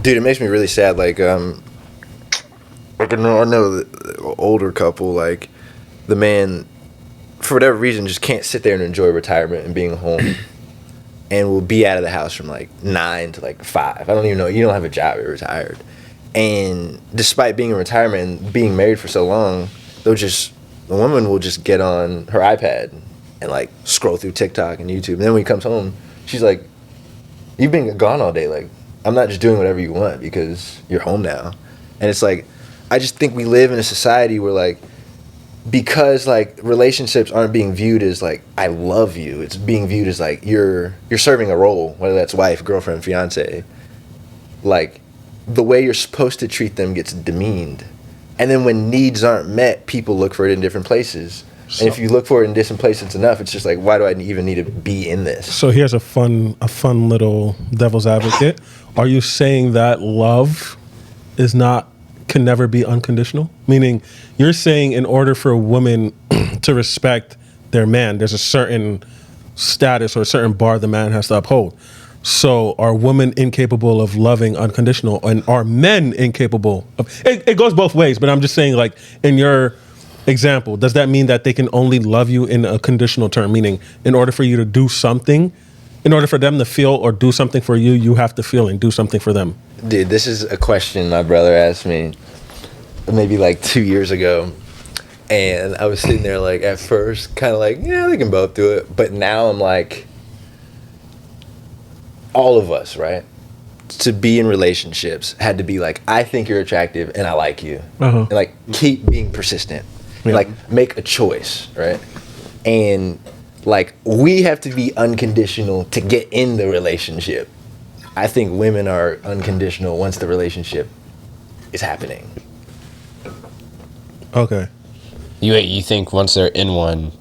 Dude, it makes me really sad. Like I know the older couple, like the man, for whatever reason, just can't sit there and enjoy retirement and being home, and will be out of the house from like 9 to like 5. I don't even know. You don't have a job. You're retired, and despite being in retirement and being married for so long, the woman will just get on her iPad and like scroll through TikTok and YouTube. And then when he comes home, she's like, "You've been gone all day. Like, I'm not just doing whatever you want because you're home now." And it's like, I just think we live in a society where like, because like relationships aren't being viewed as like I love you, it's being viewed as like you're serving a role, whether that's wife, girlfriend, fiance. Like the way you're supposed to treat them gets demeaned, and then when needs aren't met, people look for it in different places. And if you look for it in different places enough, it's just like, why do I even need to be in this? So here's a fun little devil's advocate. Are you saying that love can never be unconditional? Meaning, you're saying in order for a woman to respect their man, there's a certain status or a certain bar the man has to uphold. So are women incapable of loving unconditional, and are men incapable of it goes both ways, but I'm just saying, like, in your example, does that mean that they can only love you in a conditional term? Meaning, in order for you to do something, in order for them to feel or do something for you, you have to feel and do something for them. Dude, this is a question my brother asked me maybe like 2 years ago. And I was sitting there like at first kind of like, yeah, they can both do it. But now I'm like, all of us, right? To be in relationships had to be like, I think you're attractive and I like you. And like keep being persistent. Yeah. Like make a choice, right? And like we have to be unconditional to get in the relationship. I think women are unconditional once the relationship is happening. Okay. You think once they're in one,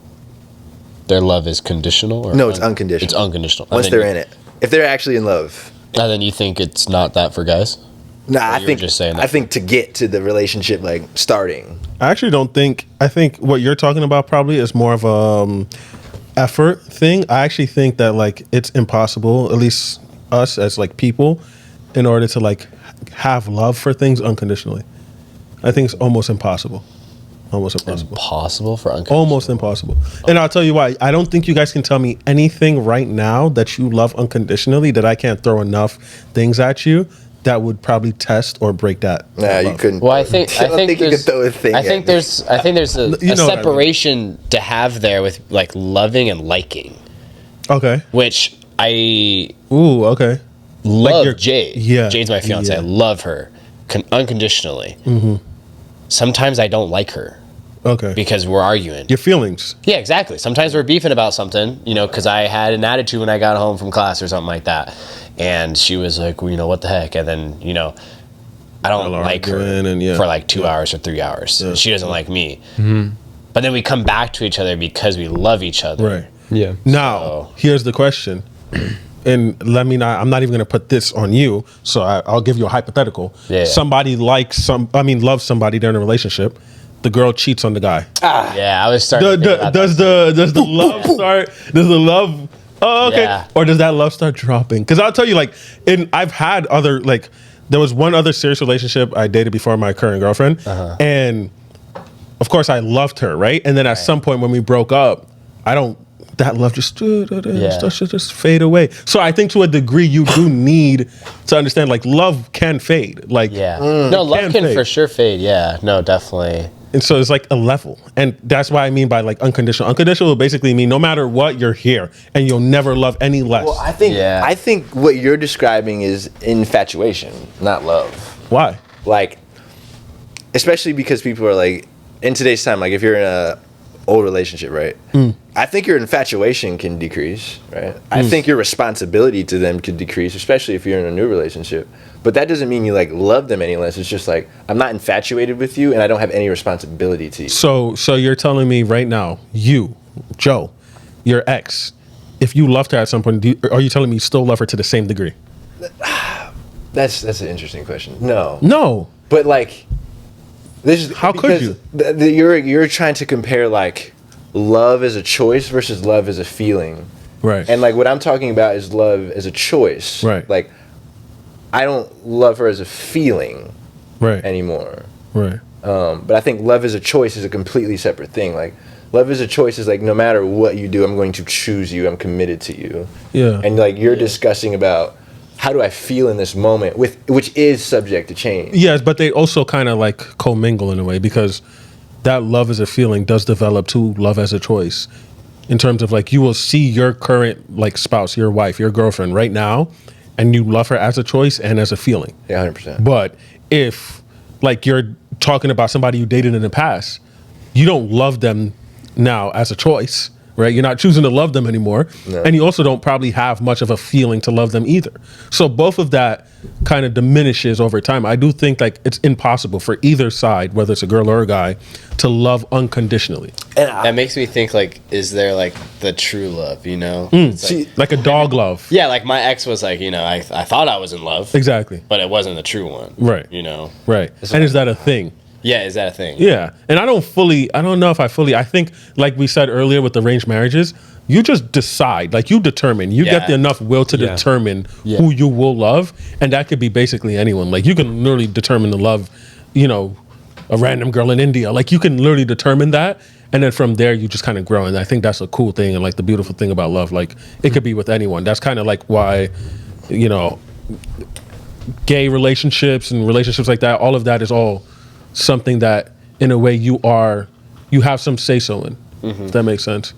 their love is conditional? Or No, it's unconditional. It's unconditional. Once they're in it. If they're actually in love. And then you think it's not that for guys? Nah, I think to get to the relationship, like starting. I actually don't think. I think what you're talking about probably is more of a effort thing. I actually think that like it's impossible, at least us as like people, in order to like have love for things unconditionally. I think it's almost impossible. Almost impossible. Impossible for unconditional. Almost impossible. And I'll tell you why. I don't think you guys can tell me anything right now that you love unconditionally that I can't throw enough things at you that would probably test or break that. Nah, you couldn't. Well, I think you could throw a thing. I think there's a You know what I mean. separation to have there with like loving and liking, Okay. which I Ooh, okay. love you're- Jade. yeah, Jade's my fiance. yeah. I love her unconditionally. Sometimes I don't like her Okay. because we're arguing. Your feelings. Yeah, exactly. Sometimes we're beefing about something, because I had an attitude when I got home from class or something like that. And she was like, well, what the heck? And then, I don't like her arguing and for like 2 hours or 3 hours. Yeah. She doesn't like me. But then we come back to each other because we love each other. Right. Yeah. Now, here's the question. And I'm not even going to put this on you. So I'll give you a hypothetical. Yeah. Somebody loves somebody, they're in a relationship. The girl cheats on the guy. Yeah, I was starting to think about Does the love start? Does the love? Oh, okay. Yeah. Or does that love start dropping? Because I'll tell you, like, I've had other, like, there was one other serious relationship I dated before my current girlfriend, and of course I loved her, right? And then at some point when we broke up, that love just starts to just fade away. So I think to a degree you do need to understand, like, love can fade. Like, No, love can can fade. for sure fade. Yeah, no, definitely. And so it's like a level. And that's why I mean by like unconditional. Unconditional will basically mean no matter what, you're here and you'll never love any less. Well, I think what you're describing is infatuation, not love. Why? Like, especially because people are like, in today's time, like if you're in a old relationship, right? I think your infatuation can decrease, right? I think your responsibility to them could decrease, especially if you're in a new relationship. But that doesn't mean you like love them any less. It's just like, I'm not infatuated with you and I don't have any responsibility to you. So you're telling me right now, you, Joe, your ex, if you loved her at some point, are you telling me you still love her to the same degree? That's an interesting question. No. No. But like, this is How could you? You're trying to compare like love as a choice versus love as a feeling. Right. And like what I'm talking about is love as a choice. Right. Like, I don't love her as a feeling Right. anymore. Right. But I think love as a choice is a completely separate thing. Like, love as a choice is like, no matter what you do, I'm going to choose you. I'm committed to you. Yeah. And like, you're discussing about how do I feel in this moment, which is subject to change. Yes, but they also kind of like commingle in a way, because that love as a feeling does develop to love as a choice, in terms of like, you will see your current like spouse, your wife, your girlfriend right now, and you love her as a choice and as a feeling. Yeah, 100%. But if like you're talking about somebody you dated in the past, you don't love them now as a choice, right? You're not choosing to love them anymore. No. And you also don't probably have much of a feeling to love them either. So both of that kind of diminishes over time. I do think like it's impossible for either side, whether it's a girl or a guy, to love unconditionally. That makes me think, like, is there like the true love, you know? It's like, See, Like a dog love. yeah, like my ex was like, you know, I thought I was in love, Exactly. but it wasn't the true one. Right. You know? Right. And is that a thing? Yeah, is that a thing? Yeah. And I don't know if I think, like we said earlier with arranged marriages, you just decide, like you determine, you get Yeah. enough will to Yeah. determine Yeah. who you will love. And that could be basically anyone. Like you can literally determine to love, you know, a random girl in India. Like you can literally determine that. And then from there, you just kind of grow. And I think that's a cool thing. And like the beautiful thing about love, like it could be with anyone. That's kind of like why, you know, gay relationships and relationships like that, all of that is all something that in a way you have some say-so in, if that makes sense.